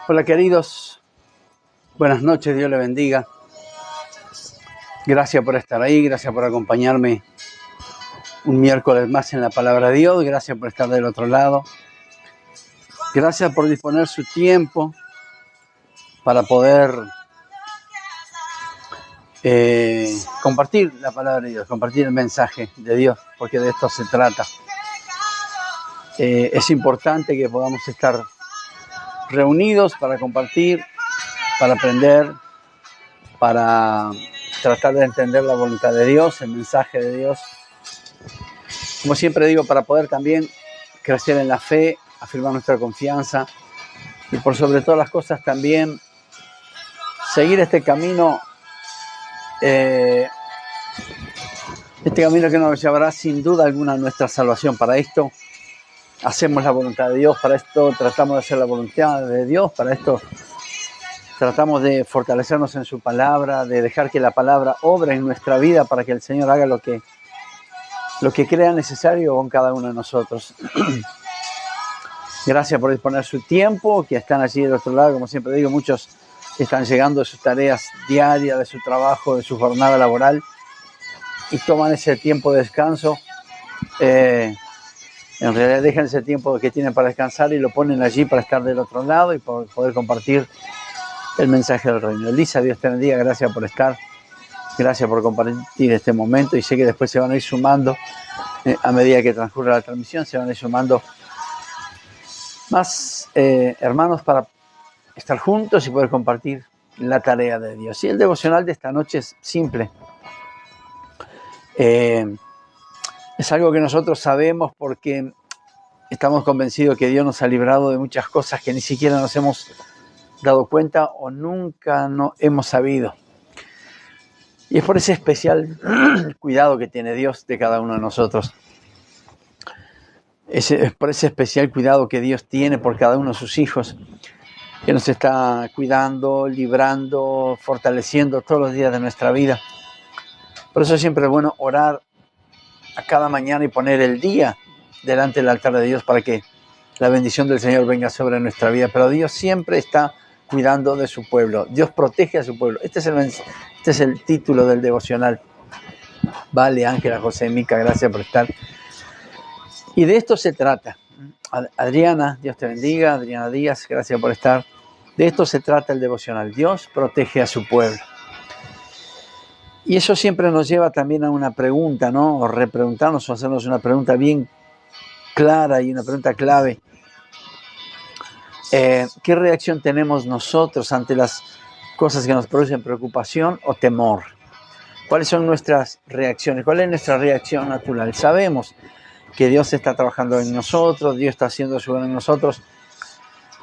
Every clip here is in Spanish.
Hola queridos, buenas noches, Dios les bendiga. Gracias por estar ahí, gracias por acompañarme un miércoles más en la Palabra de Dios, gracias por estar del otro lado. Gracias por disponer su tiempo para poder compartir la Palabra de Dios, compartir el mensaje de Dios, porque de esto se trata. Es importante que podamos estar reunidos para compartir, para aprender, para tratar de entender la voluntad de Dios, el mensaje de Dios. Como siempre digo, para poder también crecer en la fe, afirmar nuestra confianza y por sobre todas las cosas también seguir este camino que nos llevará sin duda alguna a nuestra salvación. Para esto hacemos la voluntad de Dios, para esto tratamos de hacer la voluntad de Dios, para esto tratamos de fortalecernos en su palabra, de dejar que la palabra obre en nuestra vida para que el Señor haga lo que crea necesario con cada uno de nosotros. Gracias por disponer su tiempo, que están allí del otro lado, como siempre digo, muchos están llegando de sus tareas diarias, de su trabajo, de su jornada laboral y toman ese tiempo de descanso. En realidad dejan ese tiempo que tienen para descansar y lo ponen allí para estar del otro lado y poder compartir el mensaje del reino. Elisa, Dios te bendiga, gracias por estar, gracias por compartir este momento y sé que después se van a ir sumando, a medida que transcurre la transmisión, se van a ir sumando más hermanos para estar juntos y poder compartir la tarea de Dios. Y el devocional de esta noche es simple. Es algo que nosotros sabemos porque estamos convencidos que Dios nos ha librado de muchas cosas que ni siquiera nos hemos dado cuenta o nunca no hemos sabido. Y es por ese especial cuidado que tiene Dios de cada uno de nosotros. Es por ese especial cuidado que Dios tiene por cada uno de sus hijos, que nos está cuidando, librando, fortaleciendo todos los días de nuestra vida. Por eso siempre es bueno orar a cada mañana y poner el día delante del altar de Dios para que la bendición del Señor venga sobre nuestra vida. Pero Dios siempre está cuidando de su pueblo. Dios protege a su pueblo. Este es el título del devocional. Vale, Ángela, José, Mica, gracias por estar. Y de esto se trata. Adriana, Dios te bendiga. Adriana Díaz, gracias por estar. De esto se trata el devocional. Dios protege a su pueblo. Y eso siempre nos lleva también a una pregunta, ¿no? O repreguntarnos o hacernos una pregunta bien clara y una pregunta clave. ¿Qué reacción tenemos nosotros ante las cosas que nos producen preocupación o temor? ¿Cuáles son nuestras reacciones? ¿Cuál es nuestra reacción natural? Sabemos que Dios está trabajando en nosotros, Dios está haciendo su obra en nosotros.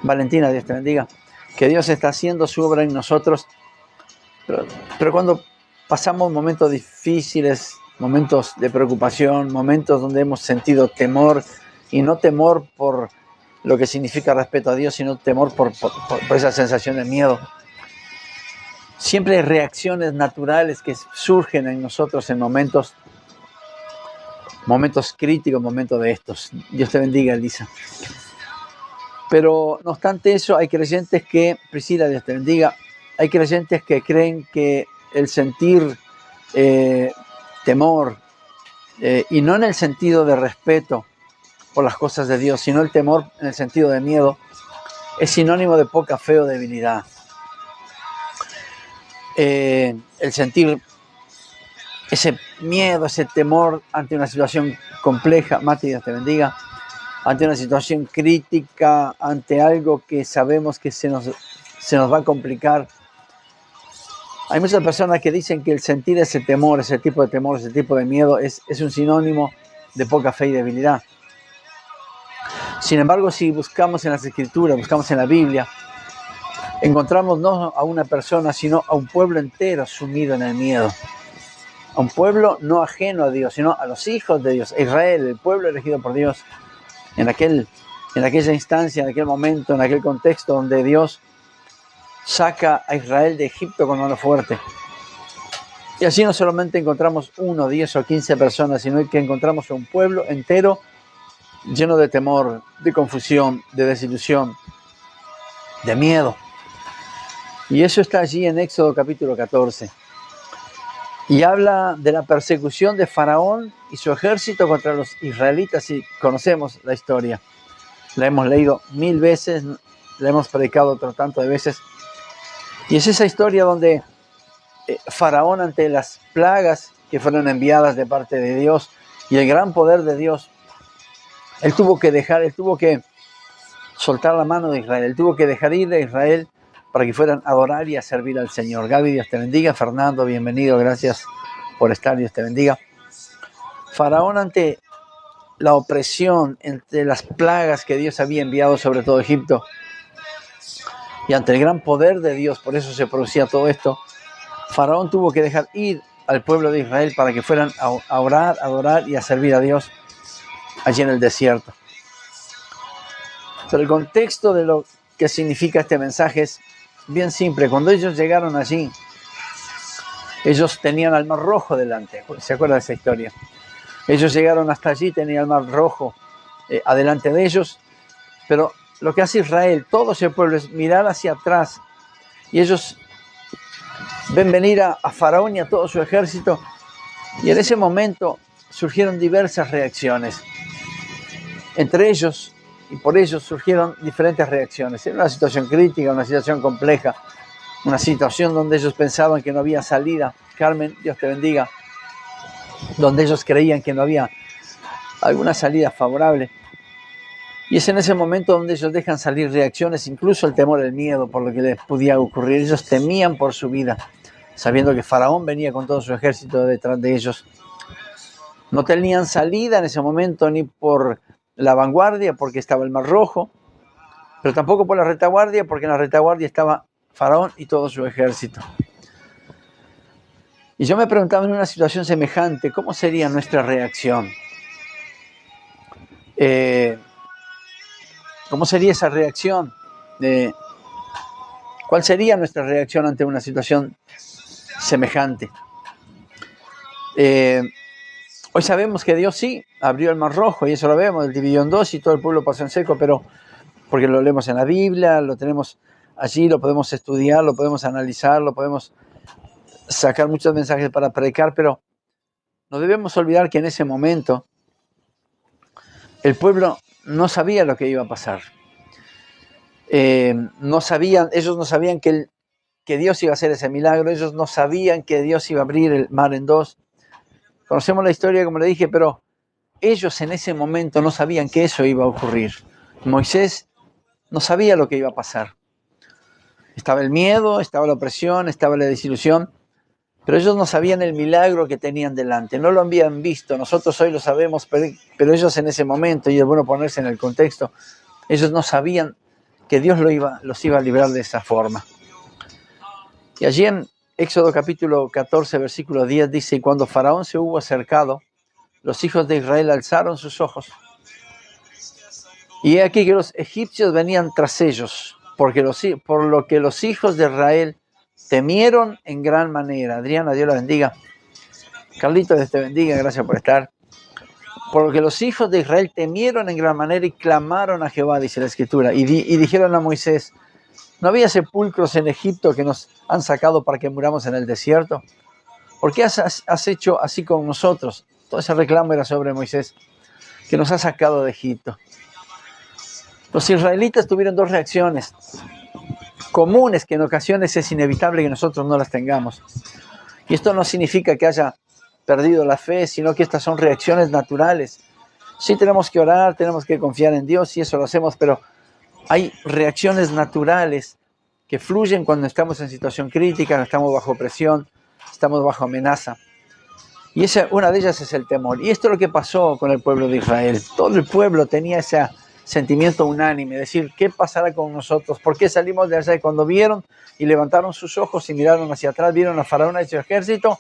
Valentina, Dios te bendiga. Que Dios está haciendo su obra en nosotros. Pero cuando pasamos momentos difíciles, momentos de preocupación, momentos donde hemos sentido temor, y no temor por lo que significa respeto a Dios, sino temor por esa sensación de miedo. Siempre hay reacciones naturales que surgen en nosotros en momentos críticos, momentos de estos. Dios te bendiga, Elisa. Pero no obstante eso, hay creyentes que, Priscila, Dios te bendiga, hay creyentes que creen que el sentir temor, y no en el sentido de respeto por las cosas de Dios, sino el temor en el sentido de miedo, es sinónimo de poca fe o debilidad. El sentir ese miedo, ese temor ante una situación compleja, Mati, Dios te bendiga, ante una situación crítica, ante algo que sabemos que se nos va a complicar. Hay muchas personas que dicen que el sentir ese temor, ese tipo de temor, ese tipo de miedo es un sinónimo de poca fe y debilidad. Sin embargo, si buscamos en las Escrituras, buscamos en la Biblia, encontramos no a una persona, sino a un pueblo entero sumido en el miedo. A un pueblo no ajeno a Dios, sino a los hijos de Dios. Israel, el pueblo elegido por Dios, en aquella instancia, en aquel momento, en aquel contexto donde Dios saca a Israel de Egipto con mano fuerte. Y así no solamente encontramos 1, 10 o 15 personas, sino que encontramos un pueblo entero lleno de temor, de confusión, de desilusión. de miedo. Y eso está allí en Éxodo capítulo 14. Y habla de la persecución de Faraón y su ejército contra los israelitas, y conocemos la historia. La hemos leído 1000 veces, la hemos predicado otro tanto de veces. Y es esa historia donde Faraón, ante las plagas que fueron enviadas de parte de Dios y el gran poder de Dios, él tuvo que soltar la mano de Israel, él tuvo que dejar ir de Israel para que fueran a adorar y a servir al Señor. Gaby, Dios te bendiga. Fernando, bienvenido, gracias por estar, Dios te bendiga. Faraón, ante la opresión, entre las plagas que Dios había enviado sobre todo Egipto, y ante el gran poder de Dios, por eso se producía todo esto, Faraón tuvo que dejar ir al pueblo de Israel para que fueran a orar, a adorar y a servir a Dios allí en el desierto. Pero el contexto de lo que significa este mensaje es bien simple. Cuando ellos llegaron allí, ellos tenían al Mar Rojo delante. ¿Se acuerda de esa historia? Ellos llegaron hasta allí, tenían el Mar Rojo adelante de ellos, pero lo que hace Israel, todo ese pueblo, es mirar hacia atrás, y ellos ven venir a Faraón y a todo su ejército, y en ese momento surgieron diversas reacciones. Entre ellos, y por ellos surgieron diferentes reacciones. Era una situación crítica, una situación compleja, una situación donde ellos pensaban que no había salida. Carmen, Dios te bendiga. Donde ellos creían que no había alguna salida favorable. Y es en ese momento donde ellos dejan salir reacciones, incluso el temor, el miedo por lo que les podía ocurrir. Ellos temían por su vida, sabiendo que Faraón venía con todo su ejército detrás de ellos. No tenían salida en ese momento ni por la vanguardia, porque estaba el Mar Rojo, pero tampoco por la retaguardia, porque en la retaguardia estaba Faraón y todo su ejército. Y yo me preguntaba, en una situación semejante, ¿cómo sería nuestra reacción? ¿Cómo sería esa reacción? ¿Cuál sería nuestra reacción ante una situación semejante? Hoy sabemos que Dios sí abrió el Mar Rojo, y eso lo vemos, él dividió en dos y todo el pueblo pasó en seco, pero porque lo leemos en la Biblia, lo tenemos allí, lo podemos estudiar, lo podemos analizar, lo podemos sacar muchos mensajes para predicar, pero no debemos olvidar que en ese momento el pueblo no sabía lo que iba a pasar. Ellos no sabían que Dios iba a hacer ese milagro, ellos no sabían que Dios iba a abrir el mar en dos. Conocemos la historia, como le dije, pero ellos en ese momento no sabían que eso iba a ocurrir. Moisés no sabía lo que iba a pasar. Estaba el miedo, estaba la opresión, estaba la desilusión, pero ellos no sabían el milagro que tenían delante, no lo habían visto. Nosotros hoy lo sabemos, pero ellos en ese momento, y es bueno ponerse en el contexto, ellos no sabían que Dios los iba a librar de esa forma. Y allí en Éxodo capítulo 14, versículo 10 dice: y cuando Faraón se hubo acercado, los hijos de Israel alzaron sus ojos, y he aquí que los egipcios venían tras ellos, por lo que los hijos de Israel temieron en gran manera. Adriana, Dios la bendiga. Carlito, Dios te bendiga, gracias por estar. Por lo que los hijos de Israel temieron en gran manera y clamaron a Jehová, dice la Escritura, y dijeron a Moisés: ¿no había sepulcros en Egipto que nos han sacado para que muramos en el desierto? ¿Por qué has hecho así con nosotros? Todo ese reclamo era sobre Moisés, que nos ha sacado de Egipto. Los israelitas tuvieron dos reacciones comunes, que en ocasiones es inevitable que nosotros no las tengamos. Y esto no significa que haya perdido la fe, sino que estas son reacciones naturales. Sí, tenemos que orar, tenemos que confiar en Dios, y eso lo hacemos, pero hay reacciones naturales que fluyen cuando estamos en situación crítica, cuando estamos bajo presión, estamos bajo amenaza. Y una de ellas es el temor. Y esto es lo que pasó con el pueblo de Israel. Todo el pueblo tenía ese sentimiento unánime, decir: ¿qué pasará con nosotros? ¿Por qué salimos de allá? Y cuando vieron y levantaron sus ojos y miraron hacia atrás, vieron a Faraón y a su ejército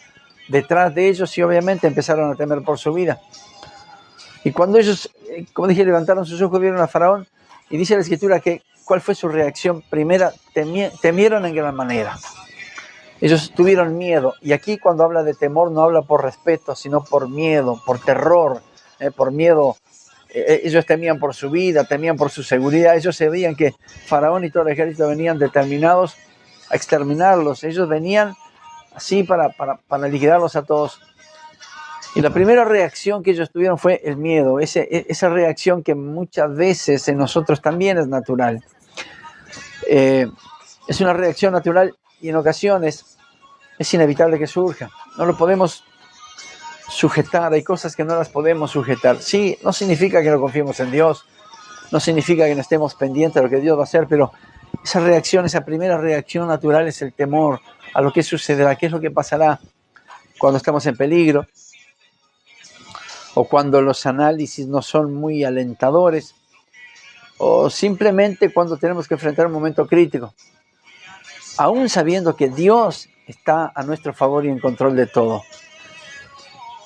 detrás de ellos, y obviamente empezaron a temer por su vida. Y cuando ellos, como dije, levantaron sus ojos, vieron a Faraón, y dice la Escritura que ¿cuál fue su reacción? Primera, temieron en gran manera. Ellos tuvieron miedo, y aquí cuando habla de temor no habla por respeto, sino por miedo, por terror, por miedo ellos temían por su vida, temían por su seguridad. Ellos sabían que Faraón y todo el ejército venían determinados a exterminarlos. Ellos venían así para liquidarlos a todos. Y la primera reacción que ellos tuvieron fue el miedo, esa reacción que muchas veces en nosotros también es natural. Es una reacción natural y en ocasiones es inevitable que surja. No lo podemos sujetar, hay cosas que no las podemos sujetar. Sí, no significa que no confiemos en Dios, no significa que no estemos pendientes de lo que Dios va a hacer, pero esa reacción, esa primera reacción natural es el temor a lo que sucederá, qué es lo que pasará cuando estamos en peligro, o cuando los análisis no son muy alentadores, o simplemente cuando tenemos que enfrentar un momento crítico, aún sabiendo que Dios está a nuestro favor y en control de todo.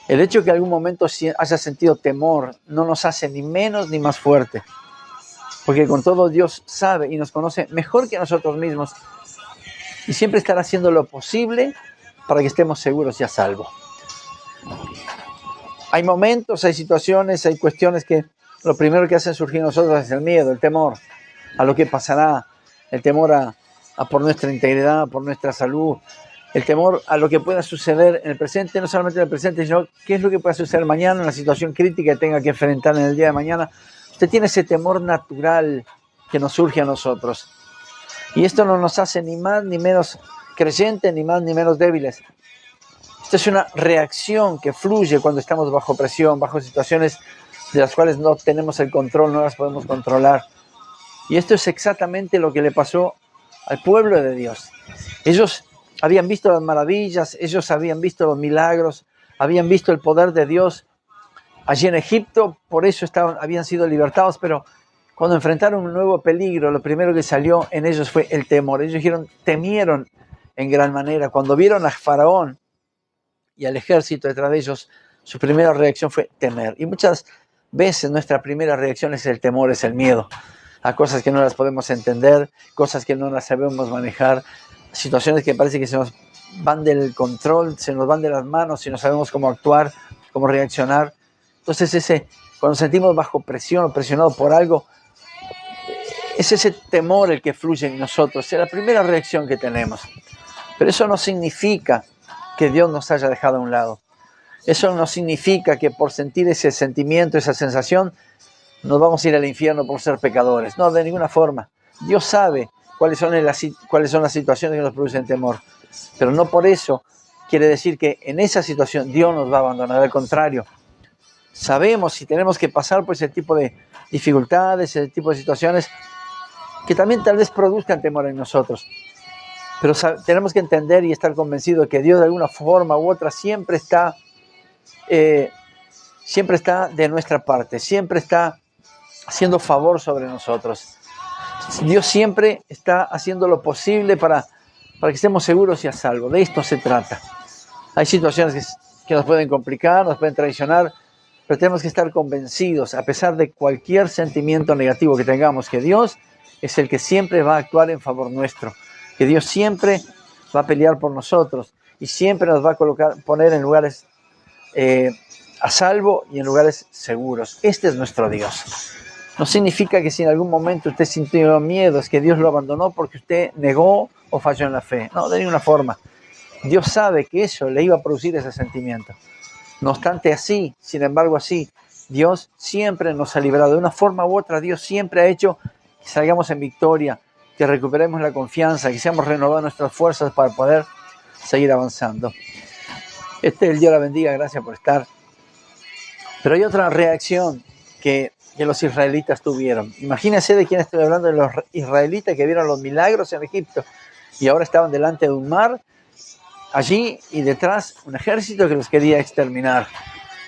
El hecho de que en algún momento haya sentido temor no nos hace ni menos ni más fuerte, porque con todo Dios sabe y nos conoce mejor que nosotros mismos y siempre estará haciendo lo posible para que estemos seguros y a salvo. Hay momentos, hay situaciones, hay cuestiones que lo primero que hacen surgir en nosotros es el miedo, el temor a lo que pasará, el temor a por nuestra integridad, por nuestra salud, el temor a lo que pueda suceder en el presente, no solamente en el presente, sino qué es lo que pueda suceder mañana, en la situación crítica que tenga que enfrentar en el día de mañana. Usted tiene ese temor natural que nos surge a nosotros. Y esto no nos hace ni más ni menos creyentes, ni más ni menos débiles. Esta es una reacción que fluye cuando estamos bajo presión, bajo situaciones de las cuales no tenemos el control, no las podemos controlar. Y esto es exactamente lo que le pasó al pueblo de Dios. Ellos habían visto las maravillas, ellos habían visto los milagros, habían visto el poder de Dios allí en Egipto, por eso habían sido libertados, pero cuando enfrentaron un nuevo peligro, lo primero que salió en ellos fue el temor. Ellos temieron en gran manera. Cuando vieron a Faraón y al ejército detrás de ellos, su primera reacción fue temer. Y muchas veces nuestra primera reacción es el temor, es el miedo a cosas que no las podemos entender, cosas que no las sabemos manejar, situaciones que parece que se nos van del control, se nos van de las manos y no sabemos cómo actuar, cómo reaccionar. Entonces cuando sentimos bajo presión o presionados por algo, es ese temor el que fluye en nosotros, es la primera reacción que tenemos. Pero eso no significa que Dios nos haya dejado a un lado. Eso no significa que por sentir ese sentimiento, esa sensación, nos vamos a ir al infierno por ser pecadores. No, de ninguna forma. Dios sabe cuáles son las situaciones que nos producen temor. Pero no por eso quiere decir que en esa situación Dios nos va a abandonar. Al contrario, sabemos si tenemos que pasar por ese tipo de dificultades, ese tipo de situaciones que también tal vez produzcan temor en nosotros. Pero tenemos que entender y estar convencidos de que Dios de alguna forma u otra siempre está de nuestra parte, siempre está haciendo favor sobre nosotros. Dios siempre está haciendo lo posible para que estemos seguros y a salvo. De esto se trata. Hay situaciones que nos pueden complicar, nos pueden traicionar, pero tenemos que estar convencidos, a pesar de cualquier sentimiento negativo que tengamos, que Dios es el que siempre va a actuar en favor nuestro, que Dios siempre va a pelear por nosotros y siempre nos va a poner en lugares a salvo y en lugares seguros. Este es nuestro Dios. No significa que si en algún momento usted sintió miedo es que Dios lo abandonó porque usted negó o falló en la fe. No, de ninguna forma. Dios sabe que eso le iba a producir ese sentimiento. No obstante sin embargo así, Dios siempre nos ha librado. De una forma u otra, Dios siempre ha hecho que salgamos en victoria, que recuperemos la confianza, que seamos renovados nuestras fuerzas para poder seguir avanzando. El Dios la bendiga, gracias por estar. Pero hay otra reacción que los israelitas tuvieron. Imagínense de quién estoy hablando, de los israelitas que vieron los milagros en Egipto y ahora estaban delante de un mar, allí y detrás un ejército que los quería exterminar.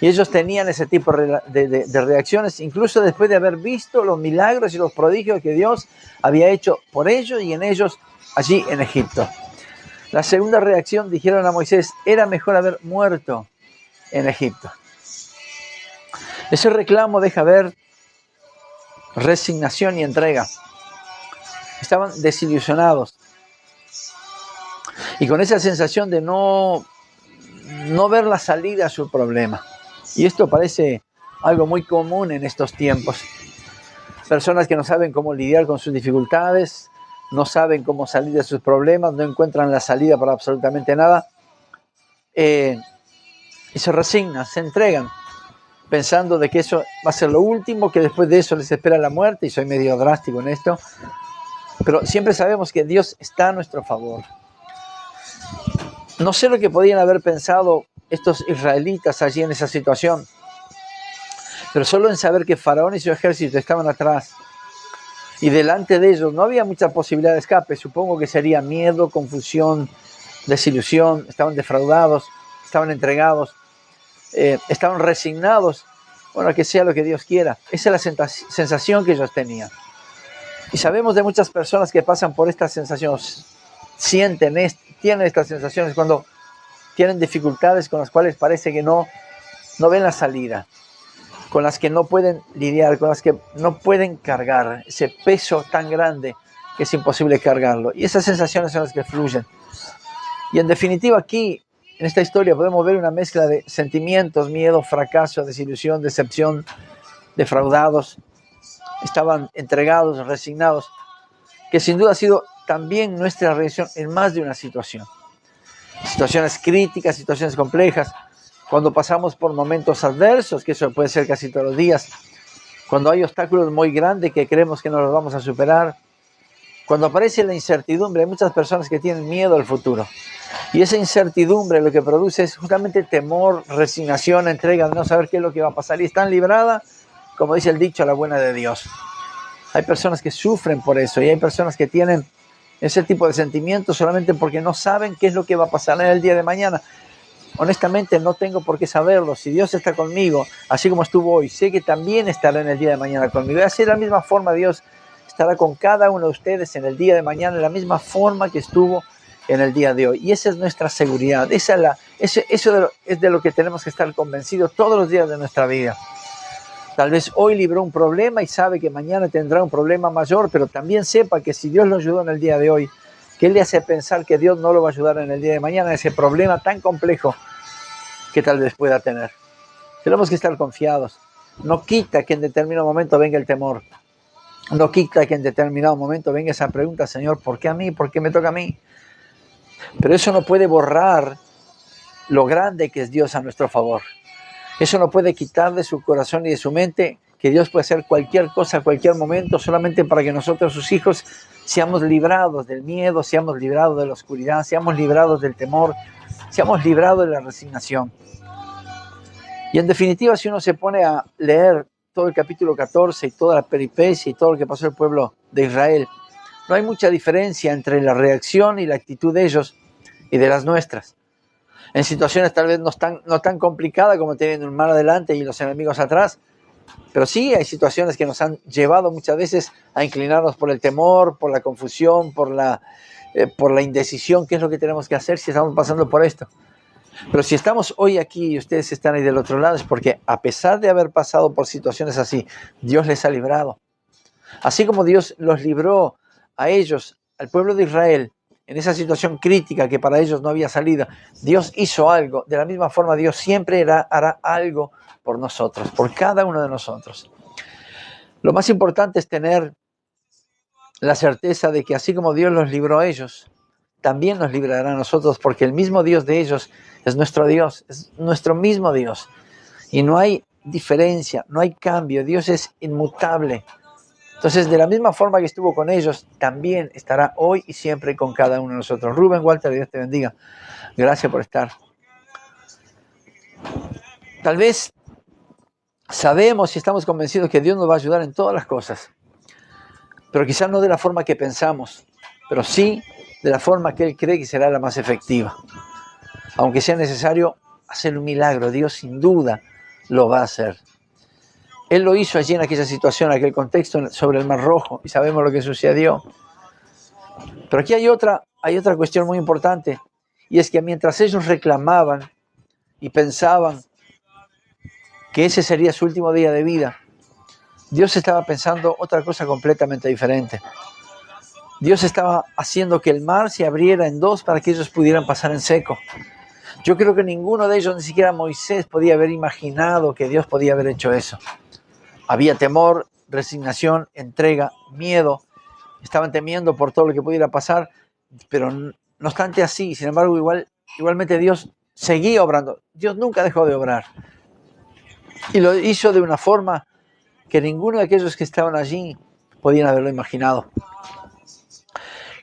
Y ellos tenían ese tipo de reacciones, incluso después de haber visto los milagros y los prodigios que Dios había hecho por ellos y en ellos allí en Egipto. La segunda reacción, dijeron a Moisés, era mejor haber muerto en Egipto. Ese reclamo deja ver resignación y entrega. Estaban desilusionados y con esa sensación de no ver la salida a su problema. Y esto parece algo muy común en estos tiempos. Personas que no saben cómo lidiar con sus dificultades, no saben cómo salir de sus problemas, no encuentran la salida para absolutamente nada, y se resignan, se entregan, pensando de que eso va a ser lo último, que después de eso les espera la muerte, y soy medio drástico en esto, pero siempre sabemos que Dios está a nuestro favor. No sé lo que podían haber pensado estos israelitas allí en esa situación, pero solo en saber que Faraón y su ejército estaban atrás y delante de ellos no había mucha posibilidad de escape. Supongo que sería miedo, confusión, desilusión, estaban defraudados, estaban entregados, estaban resignados. Bueno, que sea lo que Dios quiera. Esa es la sensación que ellos tenían. Y sabemos de muchas personas que pasan por estas sensaciones, tienen estas sensaciones cuando tienen dificultades con las cuales parece que no ven la salida, con las que no pueden lidiar, con las que no pueden cargar ese peso tan grande que es imposible cargarlo. Y esas sensaciones son las que fluyen. Y en definitiva aquí, en esta historia, podemos ver una mezcla de sentimientos, miedo, fracaso, desilusión, decepción, defraudados. Estaban entregados, resignados, que sin duda ha sido también nuestra reacción en más de una situación. Situaciones críticas, situaciones complejas, cuando pasamos por momentos adversos, que eso puede ser casi todos los días, cuando hay obstáculos muy grandes que creemos que no los vamos a superar, cuando aparece la incertidumbre. Hay muchas personas que tienen miedo al futuro, y esa incertidumbre lo que produce es justamente temor, resignación, entrega, de no saber qué es lo que va a pasar, y están libradas, como dice el dicho, a la buena de Dios. Hay personas que sufren por eso, y hay personas que tienen ese tipo de sentimientos solamente porque no saben qué es lo que va a pasar en el día de mañana. Honestamente no tengo por qué saberlo. Si Dios está conmigo, así como estuvo hoy, sé que también estará en el día de mañana conmigo. Y así de la misma forma Dios estará con cada uno de ustedes en el día de mañana, de la misma forma que estuvo en el día de hoy. Y esa es nuestra seguridad. Eso es de lo que tenemos que estar convencidos todos los días de nuestra vida. Tal vez hoy libró un problema y sabe que mañana tendrá un problema mayor, pero también sepa que si Dios lo ayudó en el día de hoy, ¿qué le hace pensar que Dios no lo va a ayudar en el día de mañana, ese problema tan complejo que tal vez pueda tener? Tenemos que estar confiados. No quita que en determinado momento venga el temor. No quita que en determinado momento venga esa pregunta: Señor, ¿por qué a mí? ¿Por qué me toca a mí? Pero eso no puede borrar lo grande que es Dios a nuestro favor. Eso no puede quitar de su corazón y de su mente que Dios puede hacer cualquier cosa a cualquier momento, solamente para que nosotros, sus hijos, seamos librados del miedo, seamos librados de la oscuridad, seamos librados del temor, seamos librados de la resignación. Y en definitiva, si uno se pone a leer todo el capítulo 14 y toda la peripecia y todo lo que pasó el pueblo de Israel, no hay mucha diferencia entre la reacción y la actitud de ellos y de las nuestras. En situaciones tal vez no tan complicadas como teniendo un mar adelante y los enemigos atrás, pero sí hay situaciones que nos han llevado muchas veces a inclinarnos por el temor, por la confusión, por la indecisión. ¿Qué es lo que tenemos que hacer si estamos pasando por esto? Pero si estamos hoy aquí y ustedes están ahí del otro lado, es porque a pesar de haber pasado por situaciones así, Dios les ha librado. Así como Dios los libró a ellos, al pueblo de Israel, en esa situación crítica que para ellos no había salida, Dios hizo algo. De la misma forma, Dios siempre hará algo por nosotros, por cada uno de nosotros. Lo más importante es tener la certeza de que así como Dios los libró a ellos, también nos librará a nosotros, porque el mismo Dios de ellos es nuestro Dios, es nuestro mismo Dios. Y no hay diferencia, no hay cambio. Dios es inmutable. Entonces, de la misma forma que estuvo con ellos, también estará hoy y siempre con cada uno de nosotros. Rubén, Walter, Dios te bendiga. Gracias por estar. Tal vez sabemos y estamos convencidos que Dios nos va a ayudar en todas las cosas, pero quizás no de la forma que pensamos, pero sí de la forma que Él cree que será la más efectiva. Aunque sea necesario hacer un milagro, Dios sin duda lo va a hacer. Él lo hizo allí en aquella situación, en aquel contexto sobre el Mar Rojo, y sabemos lo que sucedió. Pero aquí hay otra cuestión muy importante, y es que mientras ellos reclamaban y pensaban que ese sería su último día de vida, Dios estaba pensando otra cosa completamente diferente. Dios estaba haciendo que el mar se abriera en dos para que ellos pudieran pasar en seco. Yo creo que ninguno de ellos, ni siquiera Moisés, podía haber imaginado que Dios podía haber hecho eso. Había temor, resignación, entrega, miedo. Estaban temiendo por todo lo que pudiera pasar, pero no obstante así, sin embargo, igualmente Dios seguía obrando. Dios nunca dejó de obrar. Y lo hizo de una forma que ninguno de aquellos que estaban allí podían haberlo imaginado.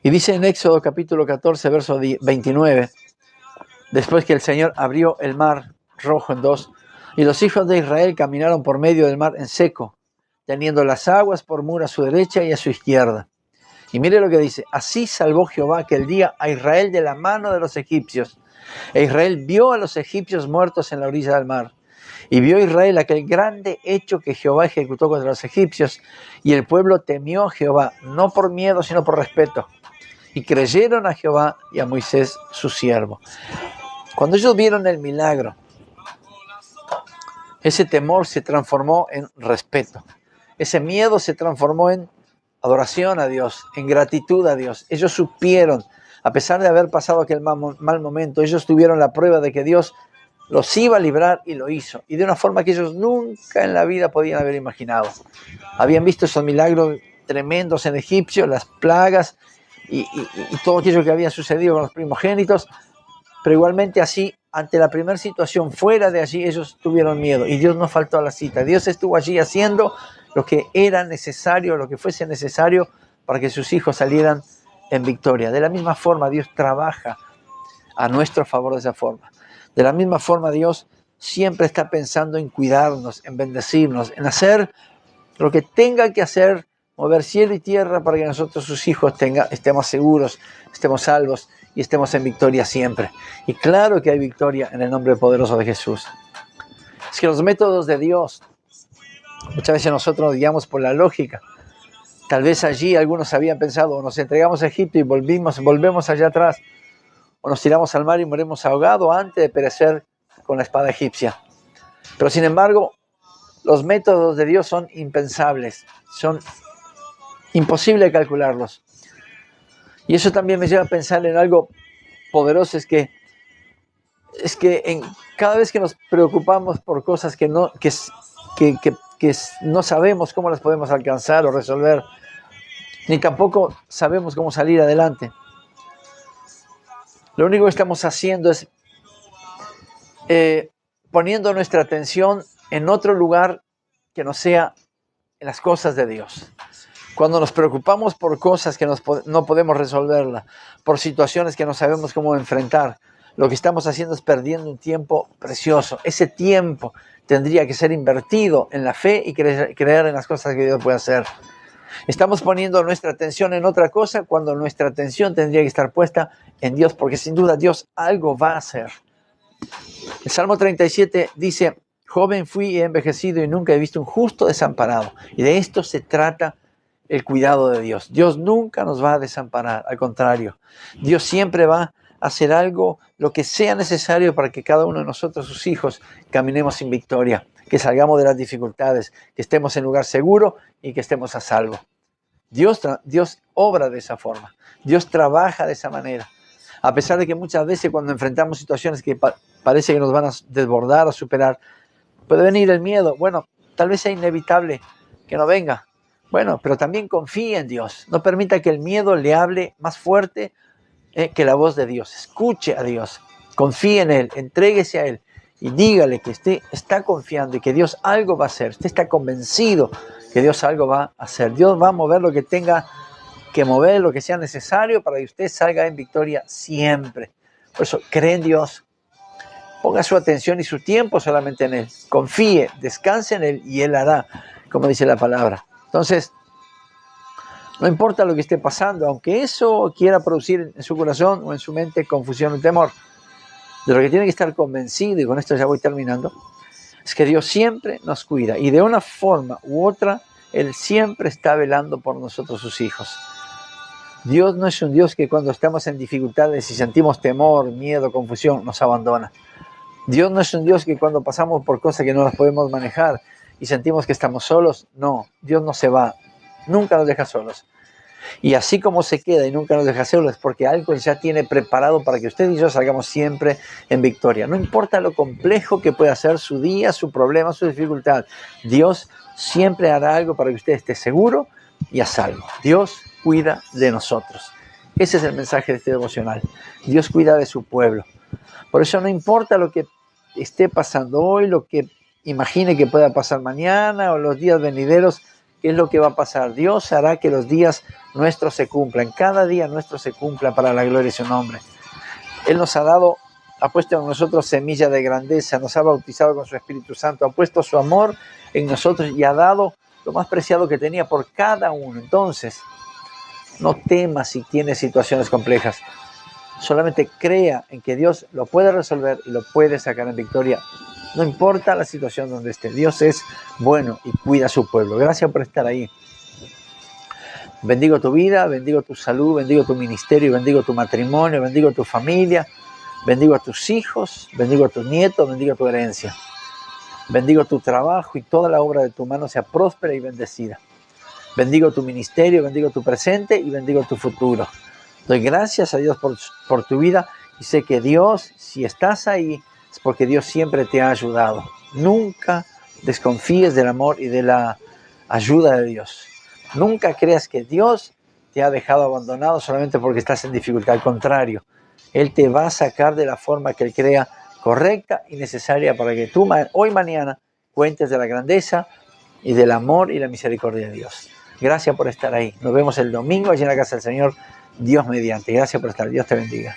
Y dice en Éxodo capítulo 14, verso 29, después que el Señor abrió el mar rojo en dos, y los hijos de Israel caminaron por medio del mar en seco, teniendo las aguas por muro a su derecha y a su izquierda. Y mire lo que dice: así salvó Jehová aquel día a Israel de la mano de los egipcios. E Israel vio a los egipcios muertos en la orilla del mar. Y vio Israel aquel grande hecho que Jehová ejecutó contra los egipcios, y el pueblo temió a Jehová, no por miedo, sino por respeto. Y creyeron a Jehová y a Moisés su siervo. Cuando ellos vieron el milagro, ese temor se transformó en respeto. Ese miedo se transformó en adoración a Dios, en gratitud a Dios. Ellos supieron, a pesar de haber pasado aquel mal momento, ellos tuvieron la prueba de que Dios los iba a librar y lo hizo. Y de una forma que ellos nunca en la vida podían haber imaginado. Habían visto esos milagros tremendos en Egipcio, las plagas y todo aquello que había sucedido con los primogénitos, pero igualmente así, ante la primera situación fuera de allí, ellos tuvieron miedo y Dios no faltó a la cita. Dios estuvo allí haciendo lo que era necesario, lo que fuese necesario para que sus hijos salieran en victoria. De la misma forma, Dios trabaja a nuestro favor de esa forma. De la misma forma, Dios siempre está pensando en cuidarnos, en bendecirnos, en hacer lo que tenga que hacer, mover cielo y tierra para que nosotros, sus hijos, estemos seguros, estemos salvos y estemos en victoria siempre. Y claro que hay victoria en el nombre poderoso de Jesús. Es que los métodos de Dios, muchas veces nosotros nos guiamos por la lógica. Tal vez allí algunos habían pensado: o nos entregamos a Egipto y volvemos allá atrás, o nos tiramos al mar y morimos ahogados antes de perecer con la espada egipcia. Pero sin embargo, los métodos de Dios son impensables, son imposibles de calcularlos. Y eso también me lleva a pensar en algo poderoso, es que cada vez que nos preocupamos por cosas que no sabemos cómo las podemos alcanzar o resolver, ni tampoco sabemos cómo salir adelante, lo único que estamos haciendo es poniendo nuestra atención en otro lugar que no sea en las cosas de Dios. Cuando nos preocupamos por cosas que no podemos resolverlas, por situaciones que no sabemos cómo enfrentar, lo que estamos haciendo es perdiendo un tiempo precioso. Ese tiempo tendría que ser invertido en la fe y creer en las cosas que Dios puede hacer. Estamos poniendo nuestra atención en otra cosa cuando nuestra atención tendría que estar puesta en Dios, porque sin duda Dios algo va a hacer. El Salmo 37 dice: joven fui y he envejecido y nunca he visto un justo desamparado. Y de esto se trata el cuidado de Dios. Dios nunca nos va a desamparar, al contrario. Dios siempre va a hacer algo, lo que sea necesario para que cada uno de nosotros, sus hijos, caminemos sin victoria, que salgamos de las dificultades, que estemos en lugar seguro y que estemos a salvo. Dios obra de esa forma. Dios trabaja de esa manera. A pesar de que muchas veces cuando enfrentamos situaciones que parece que nos van a desbordar o superar, puede venir el miedo. Bueno, tal vez sea inevitable que no venga. Bueno, pero también confíe en Dios. No permita que el miedo le hable más fuerte que la voz de Dios. Escuche a Dios. Confíe en Él. Entréguese a Él. Y dígale que usted está confiando y que Dios algo va a hacer. Usted está convencido que Dios algo va a hacer. Dios va a mover lo que tenga que mover, lo que sea necesario para que usted salga en victoria siempre. Por eso, cree en Dios. Ponga su atención y su tiempo solamente en Él. Confíe, descanse en Él y Él hará, como dice la palabra. Entonces, no importa lo que esté pasando, aunque eso quiera producir en su corazón o en su mente confusión o temor, de lo que tiene que estar convencido, y con esto ya voy terminando, es que Dios siempre nos cuida y de una forma u otra, Él siempre está velando por nosotros, sus hijos. Dios no es un Dios que cuando estamos en dificultades y sentimos temor, miedo, confusión, nos abandona. Dios no es un Dios que cuando pasamos por cosas que no las podemos manejar y sentimos que estamos solos, no, Dios no se va, nunca nos deja solos. Y así como se queda y nunca nos deja hacerlo, es porque algo ya tiene preparado para que usted y yo salgamos siempre en victoria. No importa lo complejo que pueda ser su día, su problema, su dificultad. Dios siempre hará algo para que usted esté seguro y a salvo. Dios cuida de nosotros. Ese es el mensaje de este devocional. Dios cuida de su pueblo. Por eso no importa lo que esté pasando hoy, lo que imagine que pueda pasar mañana o los días venideros, ¿qué es lo que va a pasar? Dios hará que los días nuestros se cumplan, cada día nuestro se cumpla para la gloria de su nombre. Él nos ha dado, ha puesto en nosotros semilla de grandeza, nos ha bautizado con su Espíritu Santo, ha puesto su amor en nosotros y ha dado lo más preciado que tenía por cada uno. Entonces, no tema si tiene situaciones complejas, solamente crea en que Dios lo puede resolver y lo puede sacar en victoria. No importa la situación donde esté, Dios es bueno y cuida a su pueblo. Gracias por estar ahí. Bendigo tu vida, bendigo tu salud, bendigo tu ministerio, bendigo tu matrimonio, bendigo tu familia, bendigo a tus hijos, bendigo a tus nietos, bendigo tu herencia. Bendigo tu trabajo y toda la obra de tu mano sea próspera y bendecida. Bendigo tu ministerio, bendigo tu presente y bendigo tu futuro. Doy gracias a Dios por tu vida y sé que Dios, si estás ahí, es porque Dios siempre te ha ayudado. Nunca desconfíes del amor y de la ayuda de Dios. Nunca creas que Dios te ha dejado abandonado solamente porque estás en dificultad. Al contrario, Él te va a sacar de la forma que Él crea correcta y necesaria para que tú hoy y mañana cuentes de la grandeza y del amor y la misericordia de Dios. Gracias por estar ahí. Nos vemos el domingo allí en la casa del Señor, Dios mediante. Gracias por estar. Dios te bendiga.